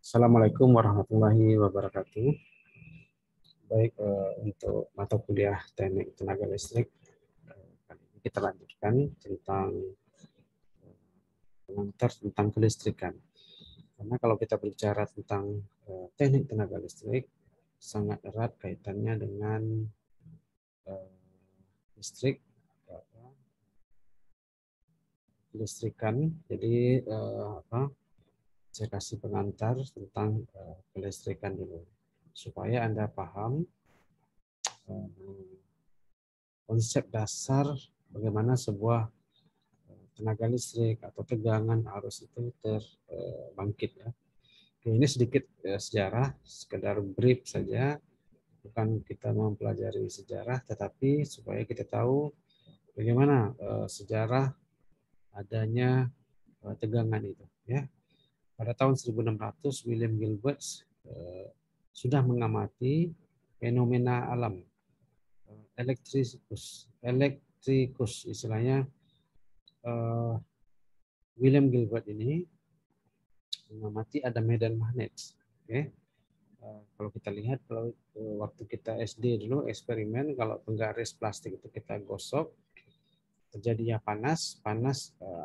Assalamualaikum warahmatullahi wabarakatuh. Baik, untuk mata kuliah Teknik Tenaga Listrik, kali ini kita lanjutkan tentang pengantar tentang kelistrikan. Karena kalau kita bicara tentang teknik tenaga listrik, sangat erat kaitannya dengan listrik, kelistrikan. Jadi saya kasih pengantar tentang kelistrikan dulu supaya Anda paham konsep dasar bagaimana sebuah tenaga listrik atau tegangan arus itu terbangkit ya. Oke, ini sedikit sejarah, sekedar brief saja, bukan kita mempelajari sejarah, tetapi supaya kita tahu bagaimana sejarah adanya tegangan itu ya. Pada tahun 1600 William Gilbert sudah mengamati fenomena alam elektrikus istilahnya. William Gilbert ini mengamati ada medan magnet. Oke. Kalau kita lihat, kalau waktu kita SD dulu eksperimen, kalau penggaris plastik itu kita gosok, terjadinya panas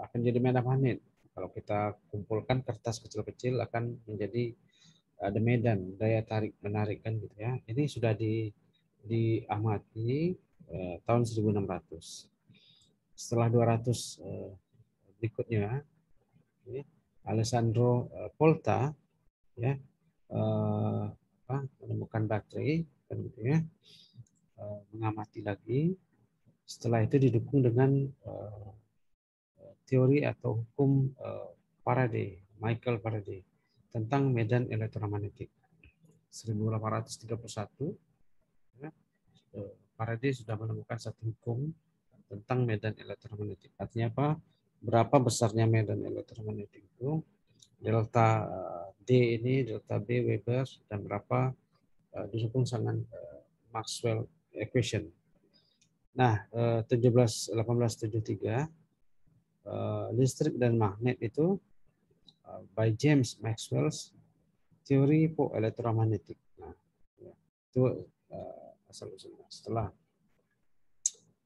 akan jadi medan magnet. Kalau kita kumpulkan kertas kecil-kecil akan menjadi ada medan daya tarik menarik kan gitu ya. Ini sudah diamati tahun 1600. Setelah 200 berikutnya, Alessandro Volta ya menemukan baterai kan gitu ya, mengamati lagi. Setelah itu didukung dengan teori atau hukum Faraday, Michael Faraday tentang medan elektromagnetik. 1831 ya, Faraday sudah menemukan satu hukum tentang medan elektromagnetik. Artinya apa? Berapa besarnya medan elektromagnetik itu, delta D ini, delta B Weber, dan berapa didukung dengan Maxwell equation. Nah, 1873 listrik dan magnet itu by James Maxwell's teori for elektromagnetik. Nah, ya, itu asal-usulnya. Setelah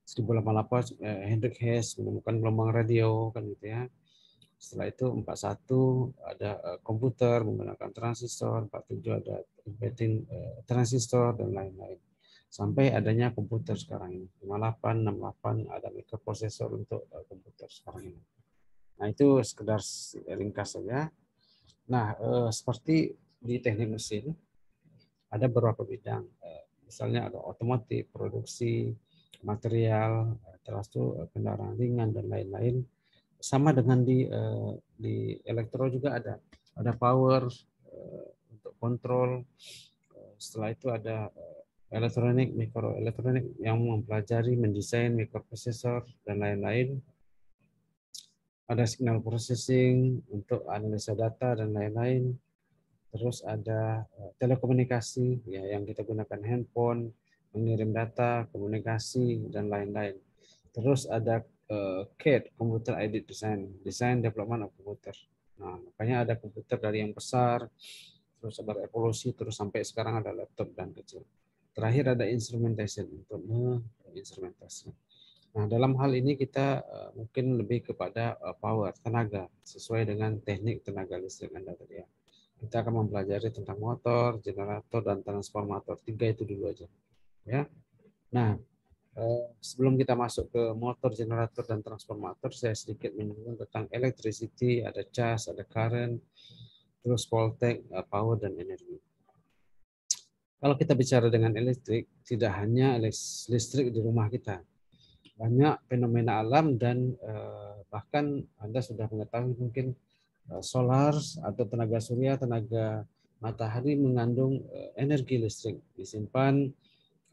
1888 Hendrik Hess menemukan gelombang radio kan gitu ya. Setelah itu 41 ada komputer menggunakan transistor, 47 ada embedding transistor dan lain-lain. Sampai adanya komputer sekarang ini. 58, 68 ada microprocessor untuk komputer sekarang ini. Nah, itu sekedar ringkas saja. Nah, seperti di teknik mesin ada beberapa bidang. Misalnya ada otomotif, produksi, material, termasuk kendaraan ringan dan lain-lain. Sama dengan di elektro juga ada power untuk kontrol. Setelah itu ada elektronik, mikroelektronik yang mempelajari mendesain mikroprosesor dan lain-lain. Ada signal processing untuk analisa data dan lain-lain. Terus ada telekomunikasi ya, yang kita gunakan handphone, mengirim data, komunikasi dan lain-lain. Terus ada CAD, Computer Aided Design, Design Development of Computer. Nah, makanya ada komputer dari yang besar, terus ada evolusi, terus sampai sekarang ada laptop dan kecil. Terakhir ada instrumentation untuk menginstrumentasi. Nah, dalam hal ini kita mungkin lebih kepada power, tenaga, sesuai dengan teknik tenaga listrik Anda tadi ya. Kita akan mempelajari tentang motor, generator, dan transformator. 3 itu dulu aja. Ya. Nah, sebelum kita masuk ke motor, generator, dan transformator, saya sedikit menyinggung tentang electricity, ada charge, ada current, terus voltage, power, dan energi. Kalau kita bicara dengan listrik, tidak hanya listrik di rumah kita. Banyak fenomena alam dan bahkan Anda sudah mengetahui mungkin solar atau tenaga surya, tenaga matahari mengandung energi listrik, disimpan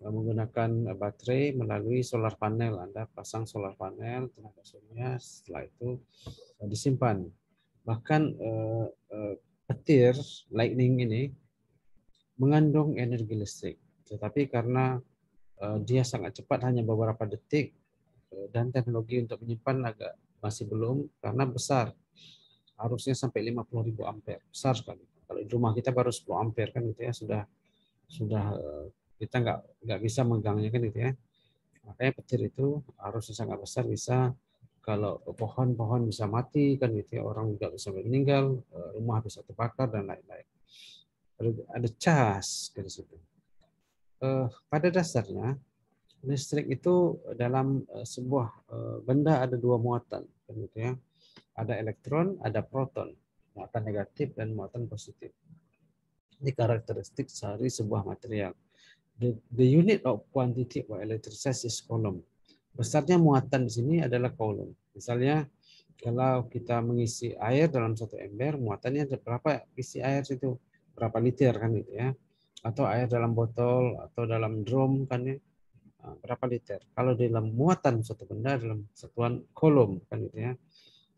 menggunakan baterai melalui solar panel. Anda pasang solar panel tenaga surya, setelah itu disimpan. Bahkan petir lightning ini mengandung energi listrik, tetapi karena dia sangat cepat, hanya beberapa detik, dan teknologi untuk menyimpan masih belum, karena besar, harusnya sampai 50.000 ampere, besar sekali. Kalau di rumah kita baru 10 ampere kan gitu ya, sudah kita nggak bisa megangnya kan gitu ya. Makanya petir itu arusnya sangat besar, bisa kalau pohon-pohon bisa mati kan gitu ya, orang juga bisa meninggal, rumah bisa terbakar dan lain-lain. Ada cas dari situ. Pada dasarnya listrik itu dalam sebuah benda ada dua muatan kan gitu ya. Ada elektron, ada proton, muatan negatif dan muatan positif. Ini karakteristik dari sebuah material. The unit of quantity of electricity is coulomb. Besarnya muatan di sini adalah coulomb. Misalnya kalau kita mengisi air dalam satu ember, muatannya berapa isi air itu? Berapa liter kan gitu ya. Atau air dalam botol atau dalam drum kan ya. Berapa liter? Kalau dalam muatan suatu benda dalam satuan coulomb kan gitu ya.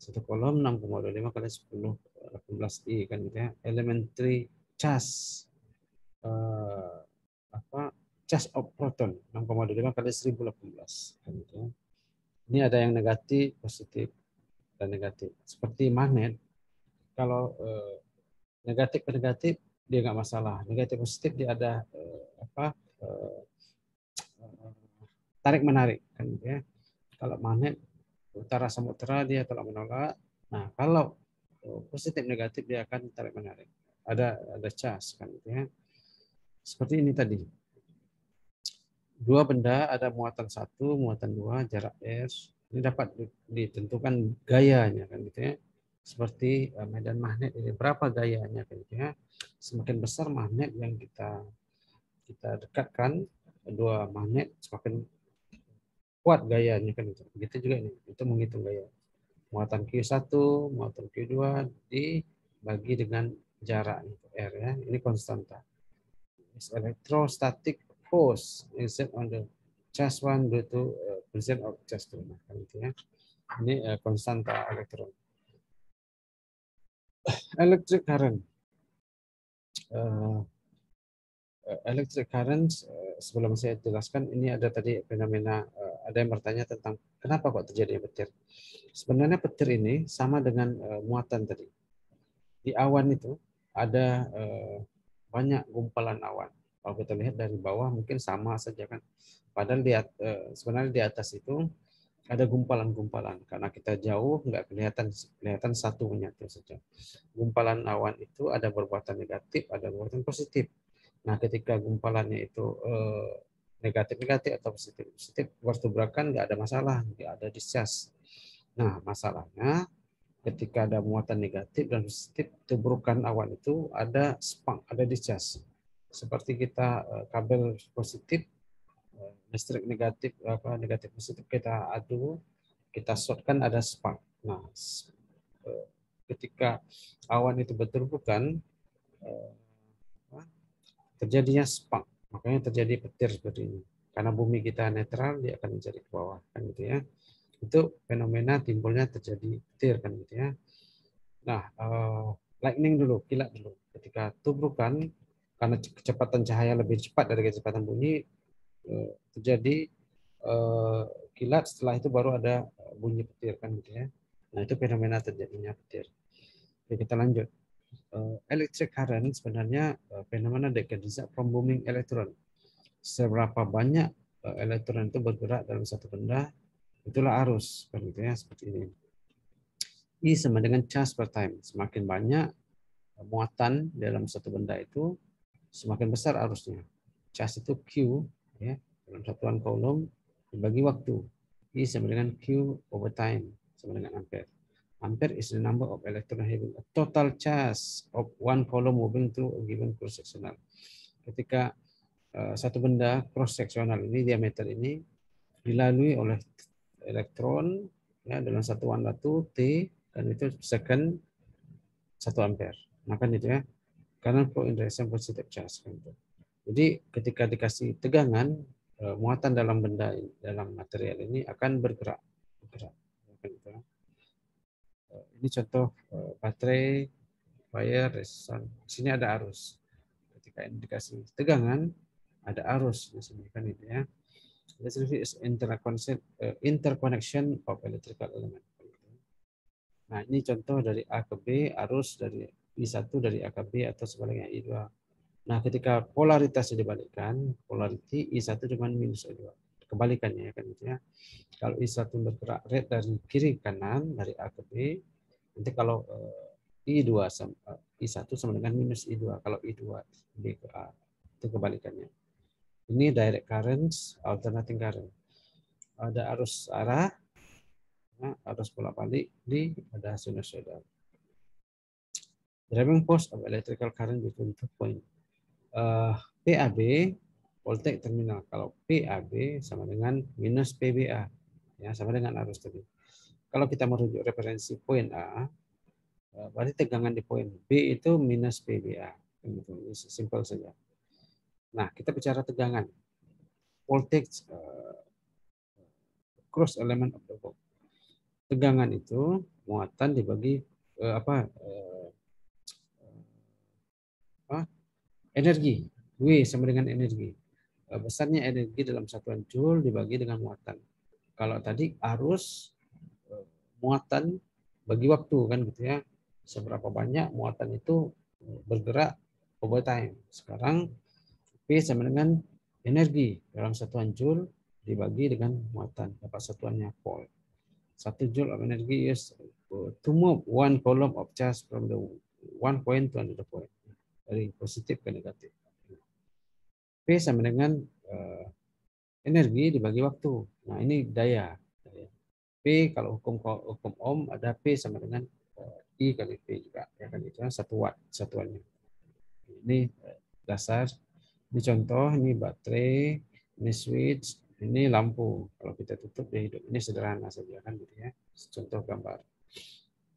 Satu kolom 6,25 kali 10 18 I kan gitu ya. Elementary charge charge of proton 6,25 kali 1018 kan gitu ya. Ini ada yang negatif, positif dan negatif. Seperti magnet, kalau negatif ke negatif dia nggak masalah. Negatif positif dia ada tarik menarik kan gitu ya. Kalau magnet utara sama utara dia tolak menolak. Nah, kalau positif negatif dia akan tarik menarik. Ada charge kan gitu ya. Seperti ini tadi. Dua benda ada muatan 1, muatan 2, jarak S. Ini dapat ditentukan gayanya kan gitu ya. Seperti medan magnet ini berapa gayanya kan gitu ya. Semakin besar magnet yang kita dekatkan, dua magnet semakin kuat gayanya kan itu. Begitu juga ini. Itu menghitung gaya. Muatan Q1, muatan Q2 dibagi dengan jarak R ya. Ini konstanta. Electrostatic force is on the charge 1 due to percent of charge 2. Nah, kan itu ya. Ini konstanta elektron. Electric current. Electric current, sebelum saya jelaskan, ini ada tadi fenomena, ada yang bertanya tentang kenapa kok terjadi petir. Sebenarnya petir ini sama dengan muatan tadi. Di awan itu ada banyak gumpalan awan. Kalau kita lihat dari bawah mungkin sama saja kan. Padahal sebenarnya di atas itu ada gumpalan-gumpalan. Karena kita jauh nggak kelihatan satu menyatu saja. Gumpalan awan itu ada berbuatan negatif, ada berbuatan positif. Nah, ketika gumpalannya itu negatif-negatif atau positif-positif bertabrakan nggak ada masalah, nggak ada discharge. Nah, masalahnya ketika ada muatan negatif dan positif, tubrukan awan itu ada spark, ada discharge. Seperti kita kabel positif, listrik negatif negatif positif kita adu, kita shortkan ada spark. Nah, ketika awan itu bertuburkan, terjadinya spark, makanya terjadi petir seperti ini. Karena bumi kita netral, dia akan menjadi ke bawah, kan gitu ya. Itu fenomena timbulnya terjadi petir, kan gitu ya. Nah, lightning dulu, kilat dulu. Ketika tubrukan, karena kecepatan cahaya lebih cepat dari kecepatan bunyi, terjadi kilat, setelah itu baru ada bunyi petir, kan gitu ya. Nah, itu fenomena terjadinya petir. Oke, kita lanjut. Electric current sebenarnya fenomena that can result from moving electron. Seberapa banyak elektron itu bergerak dalam satu benda, itulah arus, kan gitu ya, seperti ini. I sama dengan charge per time. Semakin banyak muatan dalam satu benda itu, semakin besar arusnya. Charge itu Q, ya, dalam satuan coulomb dibagi waktu. I sama dengan Q over time, sama dengan ampere. Ampere is the number of electrons having a total charge of one coulomb moving through a given cross sectional. Ketika satu benda cross sectional ini, diameter ini dilalui oleh elektron ya dalam satuan waktu T, dan itu second 1 ampere. Maka itu ya, karena flow in direction positive charge. Jadi ketika dikasih tegangan, muatan dalam benda dalam material ini akan bergerak. Ini contoh baterai, wire, resistor. Sini ada arus. Ketika ini dikasih tegangan, ada arus di sini kan itu ya. Electricity is interconnection of electrical element. Nah, ini contoh dari A ke B, arus dari I1 dari A ke B atau sebaliknya I2. Nah, ketika polaritasnya dibalikkan, polarity I1 cuma minus I2. Kebalikannya kan gitu ya. Kalau I1 bergerak rate dari kiri ke kanan, dari A ke B, nanti kalau I2 I1 sama dengan minus I2. Kalau I2 B ke A, itu kebalikannya. Ini direct currents, alternating current. Ada arus arah, arus bolak-balik, ada sinusoidal. Driving force of electrical current between 2 points. PAB, voltage terminal. Kalau PAB sama dengan minus PBA, ya sama dengan arus tadi. Kalau kita merujuk referensi poin A, berarti tegangan di poin B itu minus PBA. Ini simpel saja. Nah, kita bicara tegangan. Voltage cross element of the box. Tegangan itu muatan dibagi energi. W sama dengan energi. Besarnya energi dalam satuan joule dibagi dengan muatan. Kalau tadi arus muatan bagi waktu kan gitu ya. Seberapa banyak muatan itu bergerak over time. Sekarang P sama dengan energi dalam satuan joule dibagi dengan muatan. Dapat satuannya volt. 1 joule of energy is to move 1 coulomb of charge from the 1 point to another point. Dari positif ke negatif. P sama dengan energi dibagi waktu. Nah, ini daya. P kalau hukum Ohm ada P sama dengan I kali P juga. Ya kan itu 1 watt satuannya. Ini dasar. Ini contoh, ini baterai, ini switch, ini lampu. Kalau kita tutup dia hidup. Ini sederhana saja kan gitu ya. Contoh gambar.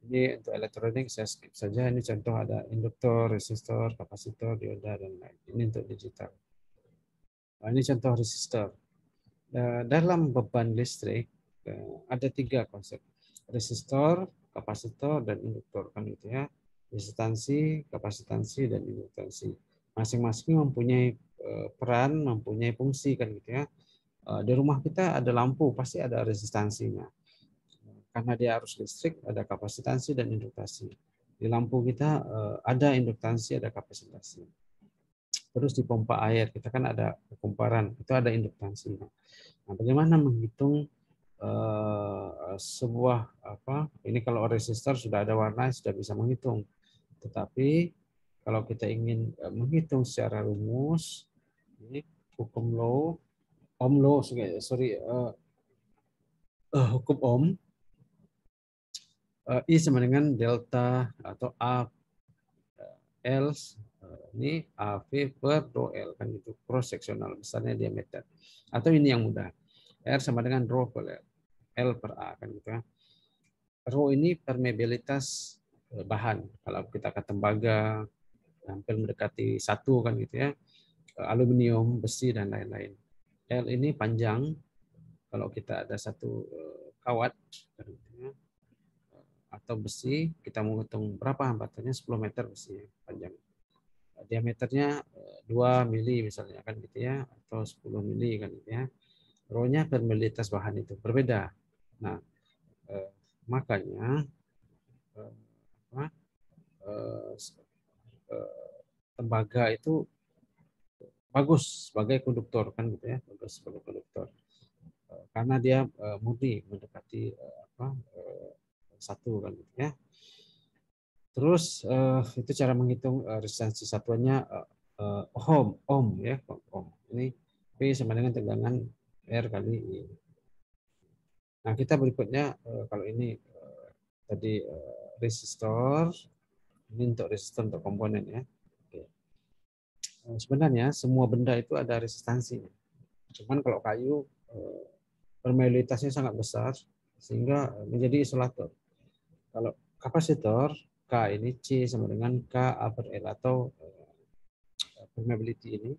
Ini untuk elektronik saya skip saja. Ini contoh ada induktor, resistor, kapasitor, dioda dan lain. Ini untuk digital. Nah, ini contoh resistor. Dalam beban listrik ada 3 konsep: resistor, kapasitor, dan induktor kan gitu ya. Resistansi, kapasitansi, dan induktansi. Masing-masing mempunyai peran, mempunyai fungsi kan gitu ya. Di rumah kita ada lampu, pasti ada resistansinya. Karena dia arus listrik, ada kapasitansi dan induktasi. Di lampu kita ada induktansi, ada kapasitansi. Terus di pompa air kita kan ada kumparan, itu ada induktansi. Nah, bagaimana menghitung sebuah ini kalau resistor sudah ada warna sudah bisa menghitung. Tetapi kalau kita ingin menghitung secara rumus, ini hukum Ohm law, hukum Ohm, I sama dengan delta atau A L ini AV per rho L kan itu cross sectional besarnya diameter. Atau ini yang mudah, R sama dengan rho per L per A kan gitu ya. Rho ini permeabilitas bahan. Kalau kita ke tembaga hampir mendekati 1 kan gitu ya. Aluminium, besi dan lain-lain. L ini panjang. Kalau kita ada 1 kawat kan gitu ya, atau besi, kita mau hitung berapa hambatannya, 10 meter besi panjang. Diameternya 2 mili misalnya kan gitu ya, atau 10 mili kan gitu ya. Rho-nya permeabilitas bahan itu berbeda. Nah, makanya tembaga itu bagus sebagai konduktor kan gitu ya, bagus sebagai konduktor karena dia murni mendekati 1 kan gitu ya. Terus itu cara menghitung resistansi satuannya ohm ya, ohm. Ini P sama dengan tegangan R kali I. Nah, kita berikutnya kalau ini tadi resistor, ini untuk resistor untuk komponen ya. Oke. Sebenarnya semua benda itu ada resistansinya. Cuman kalau kayu permeabilitasnya sangat besar sehingga menjadi isolator. Kalau kapasitor K ini C sama dengan K A per L atau permeability ini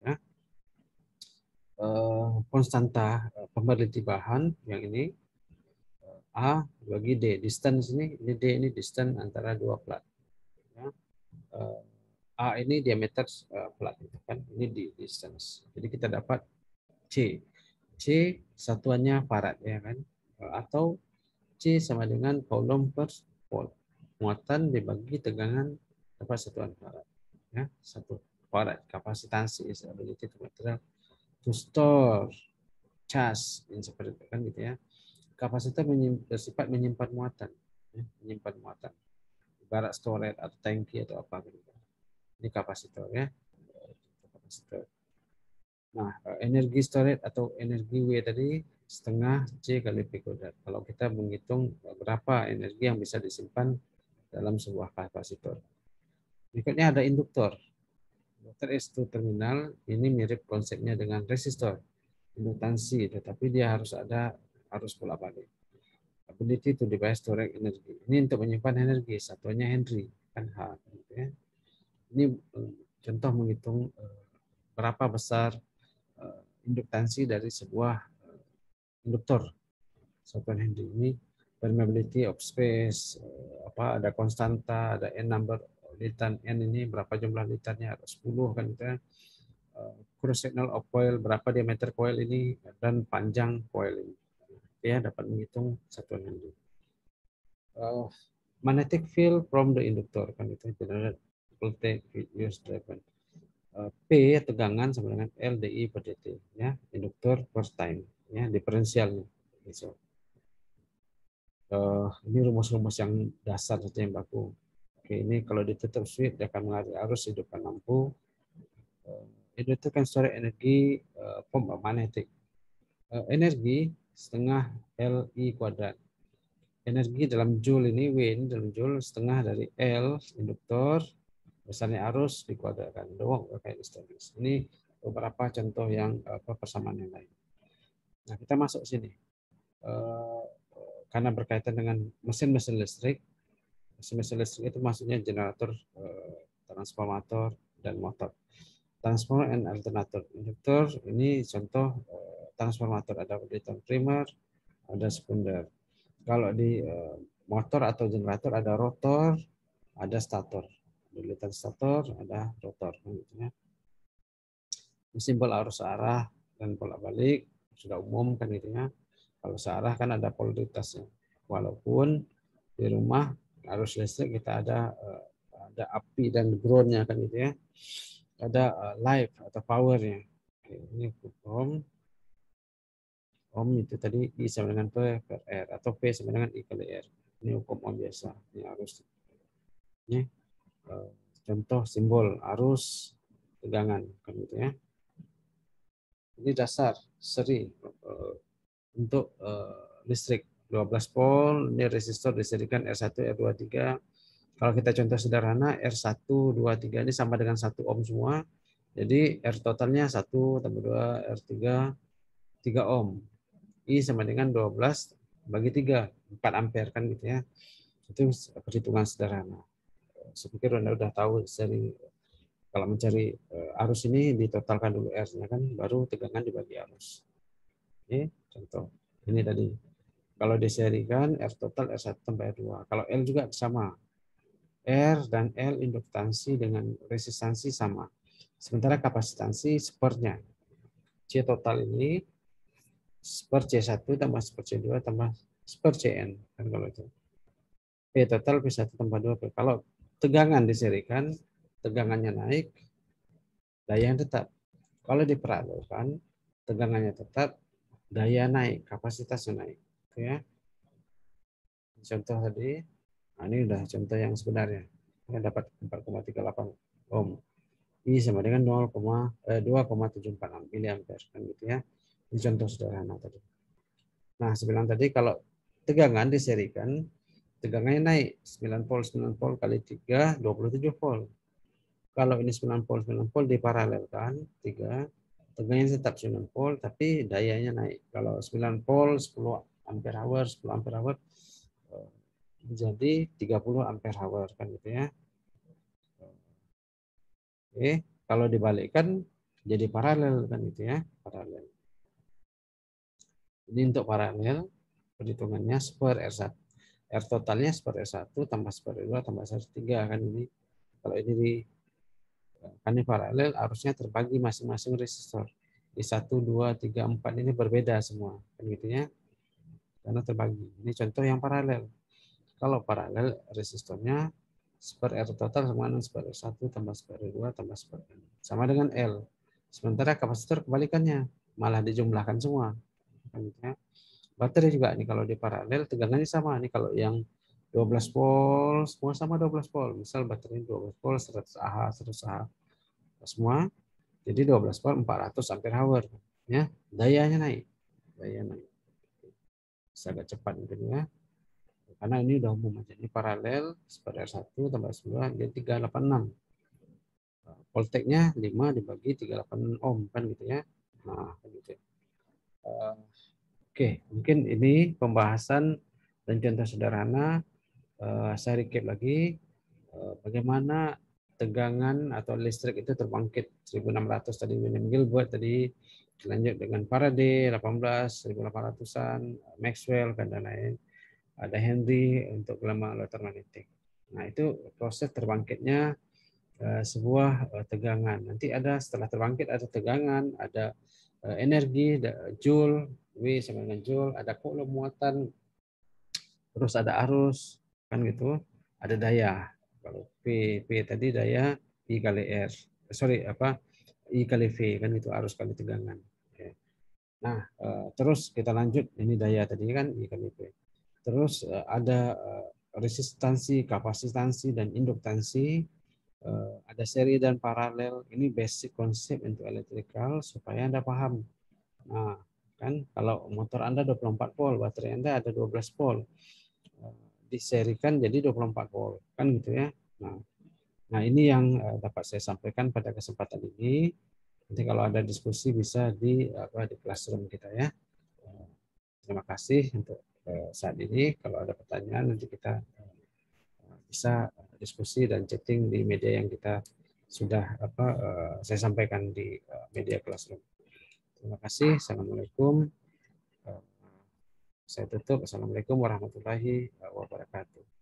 ya, konstanta permeability bahan yang ini A bagi D, distance ini D ini distance antara 2 plat ya. A ini diameter plat itu kan, ini di distance. Jadi kita dapat C satuannya farad ya kan, atau C sama dengan coulomb per volt. muatan dibagi tegangan dapat satuan farad. Ya, 1 farad kapasitansi is ability to material to store charge in seperti itu kan gitu ya. Kapasitor bersifat menyimpan muatan, ya, menyimpan muatan. Ibarat storage atau tangki atau apa gitu. Ini kapasitor ya. Kapasitor. Nah, energi storage atau energi W tadi setengah C kali P kuadrat. Kalau kita menghitung berapa energi yang bisa disimpan dalam sebuah kapasitor. Berikutnya ada induktor. Induktor S2 terminal, ini mirip konsepnya dengan resistor. Induktansi, tetapi dia harus bolak-balik. Ability to device storage energy. Ini untuk menyimpan energi, satuannya Henry, kan H. Gitu ya. Ini contoh menghitung berapa besar induktansi dari sebuah induktor. Satuan Henry ini permeability of space, ada konstanta, ada n number litan n ini berapa jumlah litannya, ada 10 kan gitu ya. Cross sectional of coil, berapa diameter coil ini dan panjang coil ini. Ya, dapat menghitung satuan Henry. Magnetic field from the inductor kan itu general voltage used driven. P tegangan sama dengan LDI per dt ya, induktor per time ya, diferensialnya. So, ini rumus-rumus yang dasar saja yang baku. Oke, ini kalau ditutup switch dia akan mengalir arus hidupkan lampu. Itu kan storage energi pompa magnetik. Energi setengah LI kuadrat. Energi dalam joule ini, W ini dalam joule setengah dari L induktor, besarnya arus dikuadratkan. Doang pakai listrik. Ini beberapa contoh yang persamaan yang lain. Nah, kita masuk sini. Karena berkaitan dengan mesin-mesin listrik. Mesin-mesin listrik itu maksudnya generator, transformator, dan motor. Transformer and alternator. Induktor ini contoh transformator, ada alternator primer, ada sekunder. Kalau di motor atau generator ada rotor, ada stator. Di stator ada rotor. Ini simbol arus searah dan bolak-balik sudah umum kan gitu ya. Kalau searah kan ada polaritasnya. Walaupun di rumah arus listrik kita ada api dan groundnya kan gitu ya. Ada live atau powernya. Ini ohm. Ohm itu tadi I sama dengan P per R atau P sama dengan I kali R. Ini hukum ohm biasa. Ini arus. Ini contoh simbol arus tegangan kan gitu ya. Ini dasar seri untuk listrik 12 volt. Ini resistor diserikan R1, R2, R3. Kalau kita contoh sederhana R1, 2, 3 ini sama dengan 1 ohm semua. Jadi R totalnya 1 tambah 2 R3 3 ohm. I sama dengan 12 bagi 3, 4 ampere kan gitu ya. Itu perhitungan sederhana. Saya pikir Anda sudah tahu seri kalau mencari arus ini ditotalkan dulu R-nya kan, baru tegangan dibagi arus. Oke, contoh. Ini tadi. Kalau diserikan R total R1 tambah R2. Kalau L juga sama. R dan L induktansi dengan resistansi sama. Sementara kapasitansi sepernya. C total ini seper C1 tambah seper C2 tambah seper Cn. Kan kalau itu. P total P1 tambah 2 P. Kalau tegangan diserikan, tegangannya naik, daya yang tetap. Kalau diparalelkan, tegangannya tetap, daya naik, kapasitasnya naik. Oke ya. Contoh tadi, nah ini udah contoh yang sebenarnya. Ini dapat 4,38 ohm. I sama dengan 2,746 miliampere kan gitu ya. Ini contoh sederhana tadi. Nah, sebelum tadi kalau tegangan diserikan, tegangannya naik 9 volt kali 3 27 volt. Kalau ini 9 volt diparalelkan 3, tegangannya tetap 9 volt tapi dayanya naik. Kalau 9 volt 10 ampere hour, 10 ampere hour menjadi 30 ampere hour kan gitu ya. Oke, kalau dibalikkan jadi paralel kan gitu ya, paralel. Ini untuk paralel perhitungannya seper R1. R totalnya seper R1 tambah seper R2 tambah seper R3 kan ini. Kalau ini kan ini paralel arusnya terbagi masing-masing resistor. Di 1, 2, 3, 4 ini berbeda semua kan gitu ya. Karena terbagi. Ini contoh yang paralel. Kalau paralel resistornya square R total sama dengan square R1 tambah square R2 tambah square R. Sama dengan L. Sementara kapasitor kebalikannya, malah dijumlahkan semua. Baterai juga nih kalau di paralel tegangannya sama nih, kalau yang 12 volt semua sama 12 volt. Misal baterai 12 volt 100 Ah, 100 Ah semua. Jadi 12 volt 400 ampere hour ya. Dayanya naik. Daya naik. Bisa agak cepat mungkin ya. Karena ini udah umum aja. Ini paralel seperti R1 tambah S2 jadi 386. Volteknya 5 dibagi 38 ohm kan gitu ya. Nah, gitu. Oke, mungkin ini pembahasan dan contoh sederhana. Saya recap lagi bagaimana tegangan atau listrik itu terbangkit 1600 tadi William Gilbert tadi, dilanjut dengan Faraday 18 1800-an, Maxwell dan lain-lain. Ada Henry untuk gelombang elektromagnetik. Nah, itu proses terbangkitnya sebuah tegangan. Nanti ada setelah terbangkit ada tegangan, ada energi, joule, W sama dengan joule, ada coulomb muatan, terus ada arus, kan gitu, ada daya. Kalau P tadi daya I kali R, sorry apa I kali V kan itu arus kali tegangan. Nah terus kita lanjut ini daya tadi kan I kali V. Terus ada resistansi, kapasitansi dan induktansi. Ada seri dan paralel. Ini basic konsep untuk elektrikal supaya Anda paham. Nah, kan kalau motor Anda 24 volt, baterai Anda ada 12 volt. Diserikan jadi 24 volt, kan gitu ya. Nah ini yang dapat saya sampaikan pada kesempatan ini. Nanti kalau ada diskusi bisa di classroom kita ya. Terima kasih untuk saat ini. Kalau ada pertanyaan nanti kita bisa diskusi dan chatting di media yang kita sudah saya sampaikan di media classroom. Terima kasih. Assalamualaikum. Saya tutup. Assalamualaikum warahmatullahi wabarakatuh.